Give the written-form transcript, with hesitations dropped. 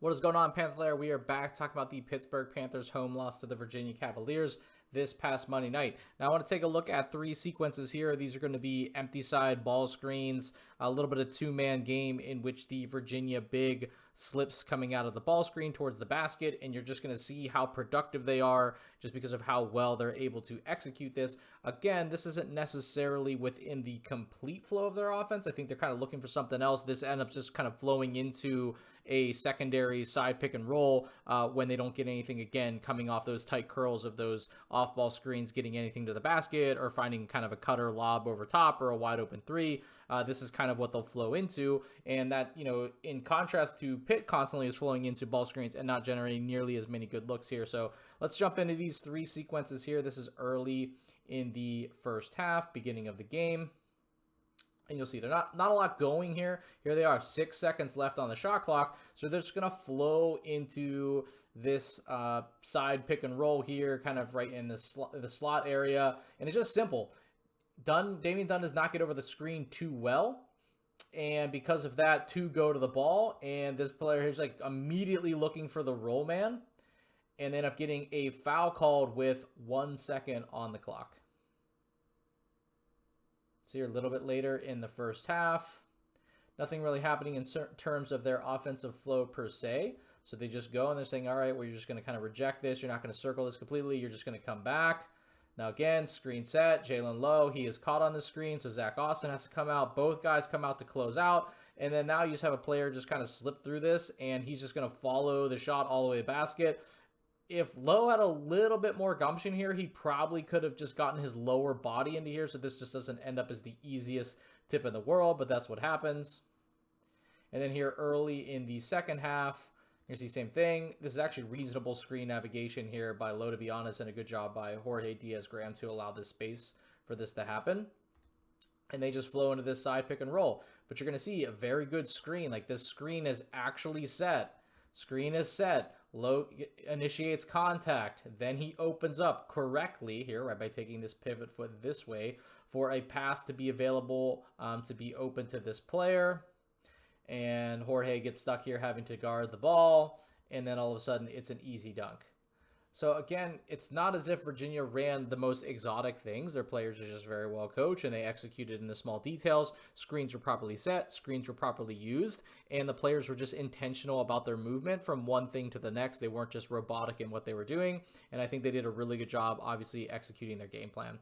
What is going on, Panther? We are back talking about the Pittsburgh Panthers' home loss to the Virginia Cavaliers this past Monday night. Now, I want to take a look at three sequences here. These are going to be empty side ball screens, a little bit of two-man game in which the Virginia big slips coming out of the ball screen towards the basket, and you're just going to see how productive they are just because of how well they're able to execute this. Again, this isn't necessarily within the complete flow of their offense. I think they're kind of looking for something else. This ends up just kind of flowing into a secondary side pick and roll when they don't get anything, again, coming off those tight curls of those off-ball screens, getting anything to the basket or finding kind of a cutter lob over top or a wide open three. This is kind of what they'll flow into. And that, in contrast to Pitt constantly is flowing into ball screens and not generating nearly as many good looks here. So let's jump into these three sequences here. This is early in the first half, beginning of the game. And you'll see they're not a lot going here. Here they are, 6 seconds left on the shot clock. So they're just going to flow into this side pick and roll here, kind of right in the slot area. And it's just simple. Damian Dunn does not get over the screen too well. And because of that, two go to the ball. And this player is like immediately looking for the roll man. And end up getting a foul called with 1 second on the clock. So here a little bit later in the first half, nothing really happening in terms of their offensive flow per se. So they just go and they're saying, all right, well, you're just going to kind of reject this. You're not going to circle this completely. You're just going to come back. Now, again, screen set. Jalen Lowe, he is caught on the screen. So Zach Austin has to come out. Both guys come out to close out. And then now you just have a player just kind of slip through this. And he's just going to follow the shot all the way to the basket. If Lowe had a little bit more gumption here, he probably could have just gotten his lower body into here, so this just doesn't end up as the easiest tip in the world, but that's what happens. And then here early in the second half, here's the same thing. This is actually reasonable screen navigation here by Lowe, to be honest, and a good job by Jorge Diaz-Graham to allow this space for this to happen. And they just flow into this side pick and roll. But you're going to see a very good screen. Like, this screen is actually set. Screen is set. Lowe initiates contact, then he opens up correctly here, right, by taking this pivot foot this way for a pass to be available, to be open to this player. And Jorge gets stuck here having to guard the ball, and then all of a sudden it's an easy dunk. So again, it's not as if Virginia ran the most exotic things. Their players are just very well coached, and they executed in the small details. Screens were properly set. Screens were properly used. And the players were just intentional about their movement from one thing to the next. They weren't just robotic in what they were doing. And I think they did a really good job, obviously, executing their game plan.